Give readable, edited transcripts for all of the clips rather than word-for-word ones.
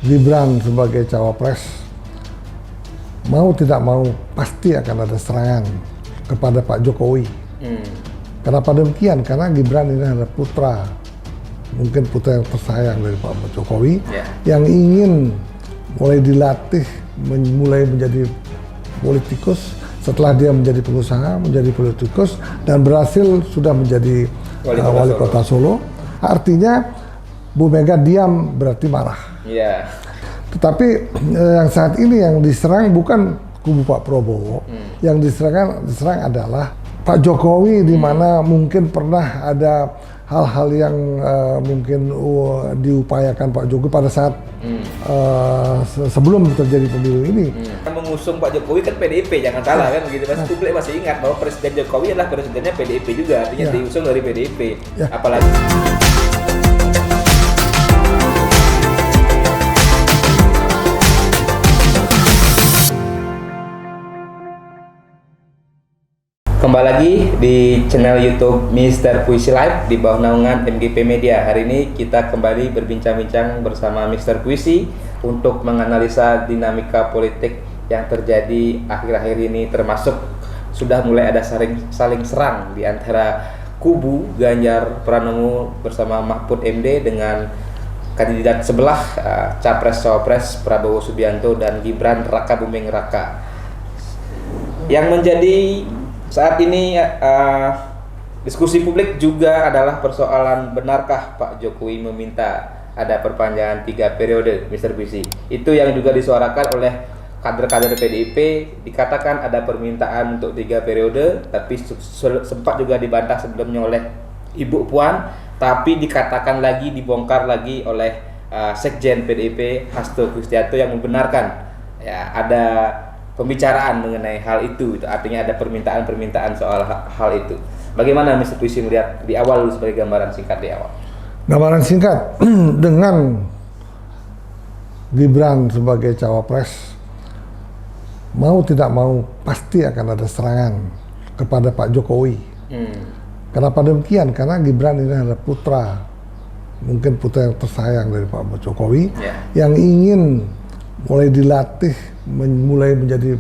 Gibran sebagai cawapres, mau tidak mau pasti akan ada serangan kepada Pak Jokowi. Kenapa demikian? Karena Gibran ini adalah putra, mungkin putra yang tersayang dari Pak Jokowi, yang ingin mulai dilatih, mulai menjadi politikus setelah dia menjadi pengusaha, menjadi politikus, dan berhasil sudah menjadi wali kota Solo. Artinya Bu Mega diam berarti marah. Tetapi yang saat ini yang diserang bukan kubu Pak Prabowo, yang diserang adalah Pak Jokowi, di mana mungkin pernah ada hal-hal yang mungkin diupayakan Pak Jokowi pada saat sebelum terjadi pemilu ini. Mengusung Pak Jokowi kan PDIP, jangan salah kan begitu. Publik masih ingat bahwa Presiden Jokowi adalah presidennya PDIP juga, artinya diusung dari PDIP. Apalagi kembali lagi di channel YouTube Mr. Puisi Live di bawah naungan MGP Media. Hari ini kita kembali berbincang-bincang bersama Mr. Puisi untuk menganalisa dinamika politik yang terjadi akhir-akhir ini, termasuk sudah mulai ada saling serang di antara kubu Ganjar Pranowo bersama Mahfud MD dengan kandidat sebelah Capres-Cawapres Prabowo Subianto dan Gibran Raka Buming Raka. Yang menjadi saat ini diskusi publik juga adalah persoalan benarkah Pak Jokowi meminta ada perpanjangan 3 periode, Mr. Puisi. Itu yang juga disuarakan oleh kader-kader PDIP, dikatakan ada permintaan untuk 3 periode, tapi sempat juga dibantah sebelumnya oleh Ibu Puan, tapi dikatakan lagi, dibongkar lagi oleh Sekjen PDIP Hasto Kristianto yang membenarkan ya ada pembicaraan mengenai hal itu artinya ada permintaan soal hal itu. Bagaimana Mr. Puisi melihat di awal dulu sebagai gambaran singkat di awal? Gambaran singkat dengan Gibran sebagai cawapres, mau tidak mau pasti akan ada serangan kepada Pak Jokowi. Kenapa demikian? Karena Gibran ini adalah putra, mungkin putra yang tersayang dari Pak Jokowi, yang ingin mulai dilatih, mulai menjadi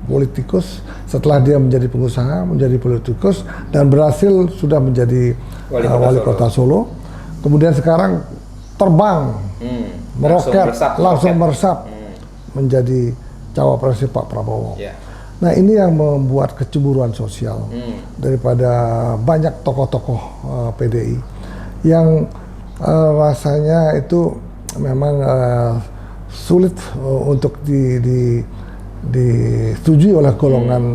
politikus setelah dia menjadi pengusaha, menjadi politikus, dan berhasil sudah menjadi wali kota Solo. Kemudian sekarang terbang, meroket, langsung meresap menjadi cawapres Pak Prabowo. Nah, ini yang membuat kecemburuan sosial daripada banyak tokoh-tokoh PDI yang rasanya itu memang sulit untuk disetujui oleh golongan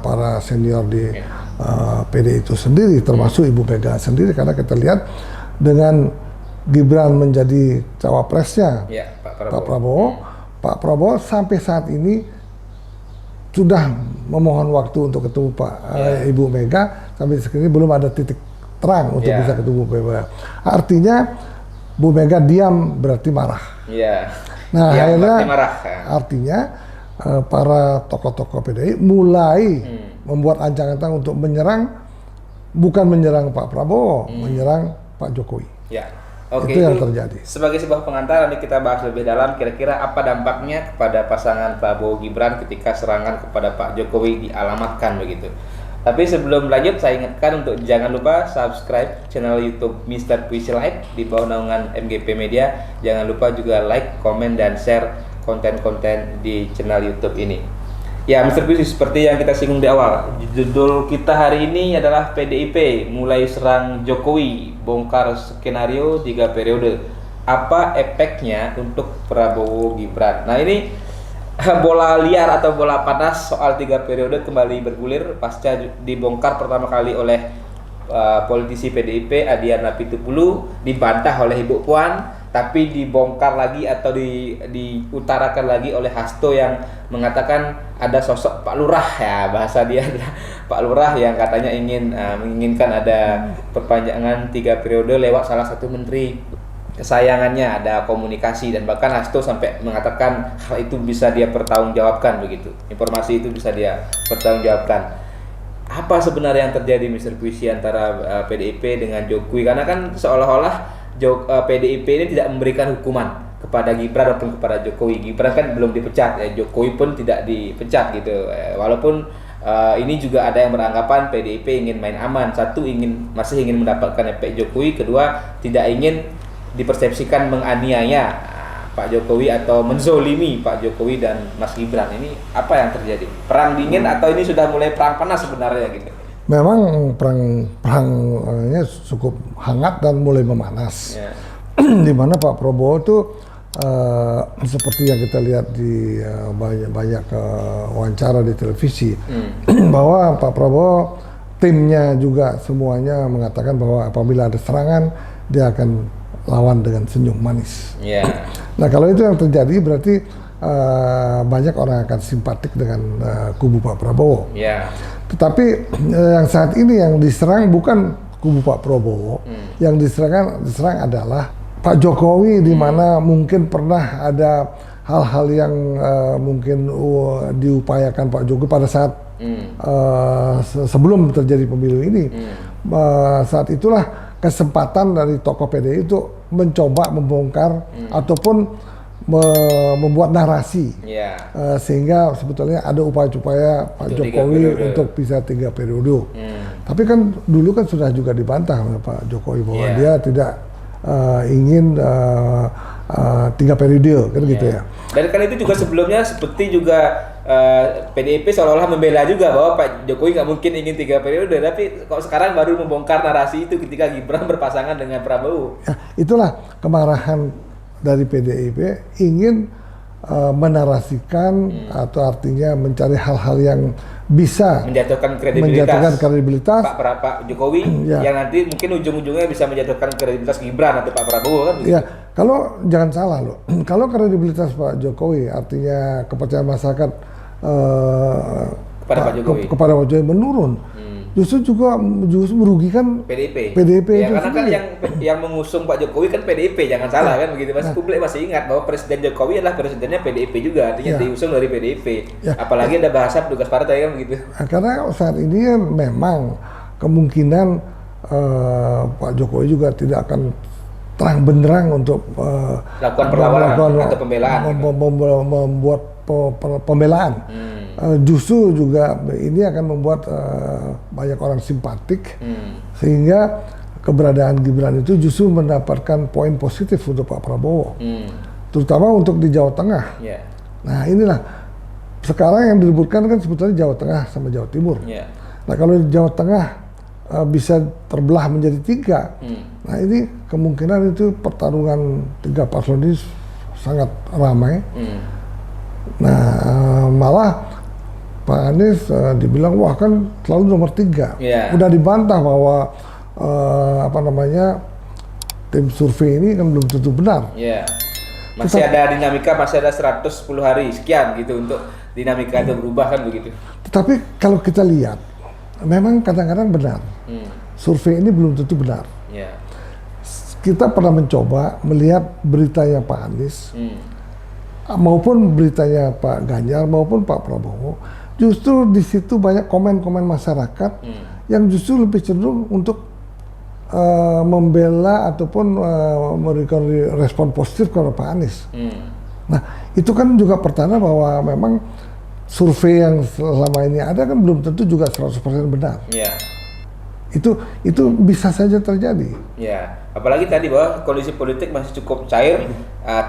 para senior di PDI itu sendiri, termasuk Ibu Mega sendiri, karena kita lihat dengan Gibran menjadi cawapresnya Pak Prabowo sampai saat ini sudah memohon waktu untuk ketemu Ibu Mega, sampai sekarang belum ada titik terang untuk bisa ketemu Bu Mega. Artinya Bu Mega diam berarti marah. Nah, akhirnya artinya para tokoh-tokoh PDI mulai membuat ancang-ancang untuk menyerang, bukan menyerang Pak Prabowo, menyerang Pak Jokowi. Itu yang terjadi. Sebagai sebuah pengantar, nanti kita bahas lebih dalam kira-kira apa dampaknya kepada pasangan Prabowo Gibran ketika serangan kepada Pak Jokowi dialamatkan begitu. Tapi sebelum lanjut, saya ingatkan untuk jangan lupa subscribe channel YouTube Mr. Puisi Live di bawah naungan MGP Media. Jangan lupa juga like, komen, dan share konten-konten di channel YouTube ini. Ya, Mr. Puisi, seperti yang kita singgung di awal, judul kita hari ini adalah PDIP mulai serang Jokowi, bongkar skenario 3 periode. Apa efeknya untuk Prabowo Gibran? Nah, ini bola liar atau bola panas soal 3 periode kembali bergulir pasca dibongkar pertama kali oleh politisi PDIP Adiana Pitupulu, dibantah oleh Ibu Puan, tapi dibongkar lagi atau diutarakan lagi oleh Hasto yang mengatakan ada sosok Pak Lurah, ya bahasa dia adalah Pak Lurah yang katanya menginginkan ada perpanjangan 3 periode lewat salah satu menteri kesayangannya, ada komunikasi, dan bahkan Hasto sampai mengatakan hal itu bisa dia pertanggungjawabkan begitu. Informasi itu bisa dia pertanggungjawabkan. Apa sebenarnya yang terjadi Mr. Puisi antara PDIP dengan Jokowi? Karena kan seolah-olah PDIP ini tidak memberikan hukuman kepada Gibran ataupun kepada Jokowi. Gibran kan belum dipecat, Jokowi pun tidak dipecat gitu. Walaupun ini juga ada yang beranggapan PDIP ingin main aman. Satu, masih ingin mendapatkan efek Jokowi. Kedua, tidak ingin dipersepsikan menganiaya Pak Jokowi atau menzolimi Pak Jokowi dan Mas Gibran. Ini apa yang terjadi? Perang dingin atau ini sudah mulai perang panas sebenarnya gitu? Memang perangnya cukup hangat dan mulai memanas. Ya. Di mana Pak Prabowo itu seperti yang kita lihat di banyak wawancara di televisi, bahwa Pak Prabowo, timnya juga semuanya mengatakan bahwa apabila ada serangan dia akan lawan dengan senyum manis. Yeah. Nah kalau itu yang terjadi berarti banyak orang akan simpatik dengan kubu Pak Prabowo. Yeah. Tetapi yang saat ini yang diserang bukan kubu Pak Prabowo, yang diserang adalah Pak Jokowi, di mana mungkin pernah ada hal-hal yang mungkin diupayakan Pak Jokowi pada saat sebelum terjadi pemilu ini. Saat itulah kesempatan dari tokoh PDI itu mencoba membongkar ataupun membuat narasi, sehingga sebetulnya ada upaya-upaya Pak Jokowi untuk bisa 3 periode. Tapi kan dulu kan sudah juga dibantah oleh Pak Jokowi bahwa dia tidak ingin 3 periode kan gitu ya. Dan kan itu juga sebelumnya seperti juga PDIP seolah-olah membela juga bahwa Pak Jokowi nggak mungkin ingin 3 periode, tapi kok sekarang baru membongkar narasi itu ketika Gibran berpasangan dengan Prabowo. Ya, itulah kemarahan dari PDIP, ingin menarasikan atau artinya mencari hal-hal yang bisa menjatuhkan kredibilitas Pak Jokowi yang nanti mungkin ujung-ujungnya bisa menjatuhkan kredibilitas Gibran atau Pak Prabowo kan begitu? Ya, kalau jangan salah loh, kalau kredibilitas Pak Jokowi artinya kepercayaan masyarakat kepada Pak Jokowi menurun, justru merugikan PDIP ya, karena kan yang mengusung Pak Jokowi kan PDIP, jangan salah kan begitu. Publik masih ingat bahwa Presiden Jokowi adalah presidennya PDIP juga, artinya diusung dari PDIP. Apalagi ada bahasa petugas partai kan begitu. Karena saat ini memang kemungkinan Pak Jokowi juga tidak akan terang benderang untuk lakukan perlawanan atau pembelaan, membuat pembelaan. Justru juga ini akan membuat banyak orang simpatik, sehingga keberadaan Gibran itu justru mendapatkan poin positif untuk Pak Prabowo, terutama untuk di Jawa Tengah. Nah inilah sekarang yang diributkan kan sebetulnya Jawa Tengah sama Jawa Timur. Nah kalau di Jawa Tengah bisa terbelah menjadi 3, nah ini kemungkinan itu pertarungan 3 paslon ini sangat ramai. Nah malah Pak Anies dibilang wah kan selalu nomor 3. Udah dibantah bahwa tim survei ini kan belum tentu benar. Masih ada dinamika, masih ada 110 hari sekian gitu untuk dinamika itu berubah kan begitu. Tetapi kalau kita lihat memang kadang-kadang benar. Survei ini belum tentu benar. Kita pernah mencoba melihat beritanya Pak Anies maupun beritanya Pak Ganjar maupun Pak Prabowo, justru di situ banyak komen-komen masyarakat yang justru lebih cenderung untuk membela ataupun memberikan respon positif kepada Pak Anies. Nah itu kan juga pertanda bahwa memang survei yang selama ini ada kan belum tentu juga 100% benar. Itu bisa saja terjadi. Apalagi tadi bahwa kondisi politik masih cukup cair,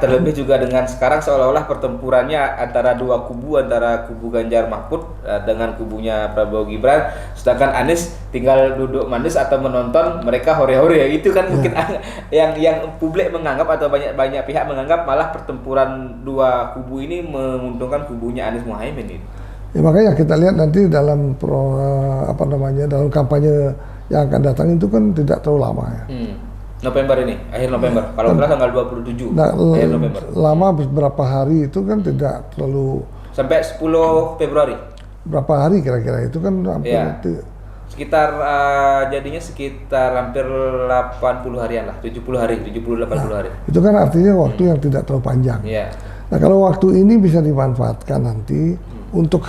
terlebih juga dengan sekarang seolah-olah pertempurannya antara 2 kubu, antara kubu Ganjar Mahfud dengan kubunya Prabowo Gibran, sedangkan Anies tinggal duduk manis atau menonton mereka hore-hore. Itu kan mungkin yang publik menganggap atau banyak pihak menganggap malah pertempuran 2 kubu ini menguntungkan kubunya Anies Muhaimin itu. Ya makanya kita lihat nanti dalam dalam kampanye yang akan datang itu kan tidak terlalu lama ya. November ini, akhir November. Kalau nggak tanggal 27 akhir November. Lama beberapa hari itu kan tidak terlalu. Sampai 10 Februari. Berapa hari kira-kira itu kan hampir sekitar jadinya sekitar hampir 80 harian lah, 70 hari, 70-80 hari. Itu kan artinya waktu yang tidak terlalu panjang. Nah kalau waktu ini bisa dimanfaatkan nanti untuk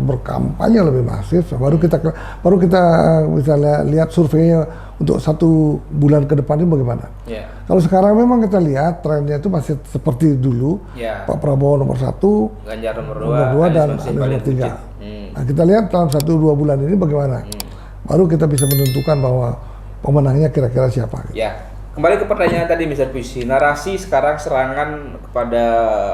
berkampanye lebih masif, baru kita bisa lihat surveinya untuk 1 bulan ke depan ini bagaimana. Yeah. Kalau sekarang memang kita lihat trennya itu masih seperti dulu, Pak Prabowo nomor 1, Ganjar nomor 2, dan Anies nomor 3. Nah, kita lihat dalam 1-2 bulan ini bagaimana. Baru kita bisa menentukan bahwa pemenangnya kira-kira siapa. Ya, kembali ke pertanyaan tadi Mr. Puisi, narasi sekarang serangan kepada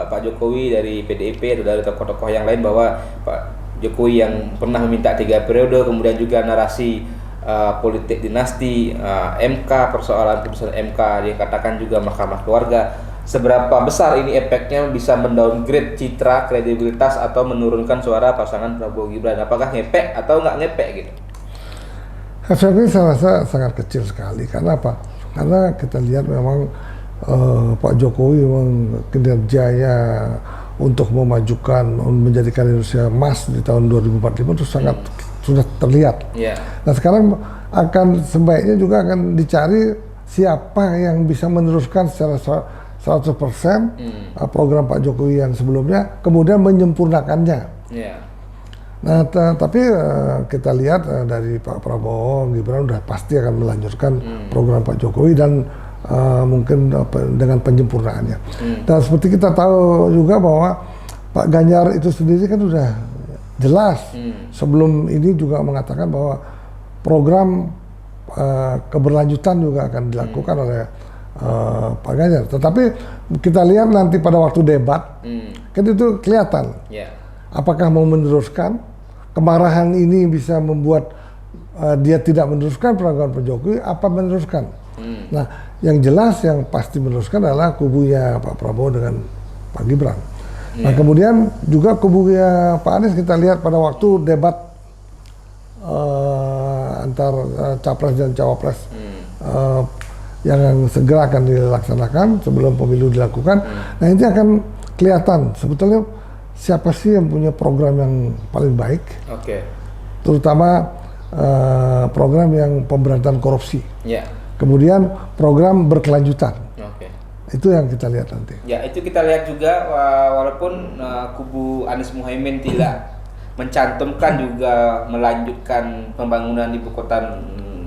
Pak Jokowi dari PDIP atau dari tokoh-tokoh yang lain bahwa Pak Jokowi yang pernah meminta 3 periode, kemudian juga narasi politik dinasti, MK, persoalan keputusan MK, dia katakan juga Mahkamah Keluarga. Seberapa besar ini efeknya bisa mendowngrade citra, kredibilitas atau menurunkan suara pasangan Prabowo Gibran? Apakah ngepek atau nggak ngepek gitu? Efeknya saya rasa sangat kecil sekali. Karena apa? Karena kita lihat memang Pak Jokowi memang kinerjanya untuk memajukan, menjadikan Indonesia emas di tahun 2045 itu sangat sudah terlihat. Nah sekarang akan sebaiknya juga akan dicari siapa yang bisa meneruskan secara 100% program Pak Jokowi yang sebelumnya, kemudian menyempurnakannya. Nah tapi kita lihat dari Pak Prabowo Gibran udah pasti akan melanjutkan program Pak Jokowi dan mungkin dengan penyempurnaannya. Dan seperti kita tahu juga bahwa Pak Ganjar itu sendiri kan sudah jelas sebelum ini juga mengatakan bahwa program keberlanjutan juga akan dilakukan oleh Pak Ganjar. Tetapi kita lihat nanti pada waktu debat kan itu kelihatan apakah mau meneruskan. Kemarahan ini bisa membuat dia tidak meneruskan program Pak Jokowi, apa meneruskan. Nah yang jelas yang pasti meneruskan adalah kubunya Pak Prabowo dengan Pak Gibran. Nah kemudian juga kubunya Pak Anies kita lihat pada waktu debat antar capres dan cawapres yang segera akan dilaksanakan sebelum pemilu dilakukan. Nah ini akan kelihatan sebetulnya siapa sih yang punya program yang paling baik, terutama program yang pemberantasan korupsi. Kemudian program berkelanjutan. Itu yang kita lihat nanti. Ya, itu kita lihat juga walaupun kubu Anies Muhaimin tidak mencantumkan juga melanjutkan pembangunan ibu kota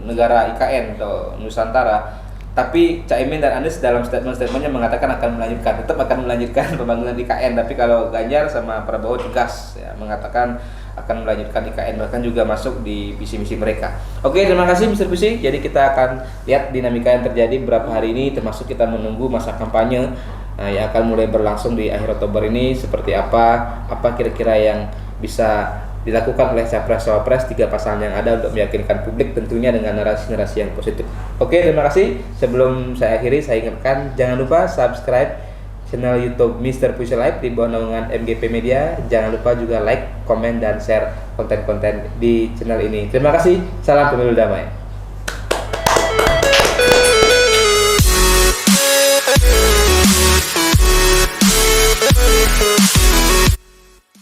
negara IKN atau Nusantara, tapi Caimin dan Anies dalam statement-statementnya mengatakan akan melanjutkan, tetap akan melanjutkan pembangunan IKN. Tapi kalau Ganjar sama Prabowo tegas ya, mengatakan akan melanjutkan IKN, bahkan juga masuk di visi misi mereka. Oke, terima kasih Mr. Puisi. Jadi kita akan lihat dinamika yang terjadi beberapa hari ini, termasuk kita menunggu masa kampanye yang akan mulai berlangsung di akhir Oktober ini seperti apa kira-kira yang bisa dilakukan oleh capres-cawapres 3 pasangan yang ada untuk meyakinkan publik, tentunya dengan narasi-narasi yang positif. Oke, terima kasih. Sebelum saya akhiri, saya ingatkan jangan lupa subscribe channel YouTube Mr. Puisi Live di bawah naungan MGP Media. Jangan lupa juga like, komen, dan share konten-konten di channel ini. Terima kasih. Salam pemilu damai.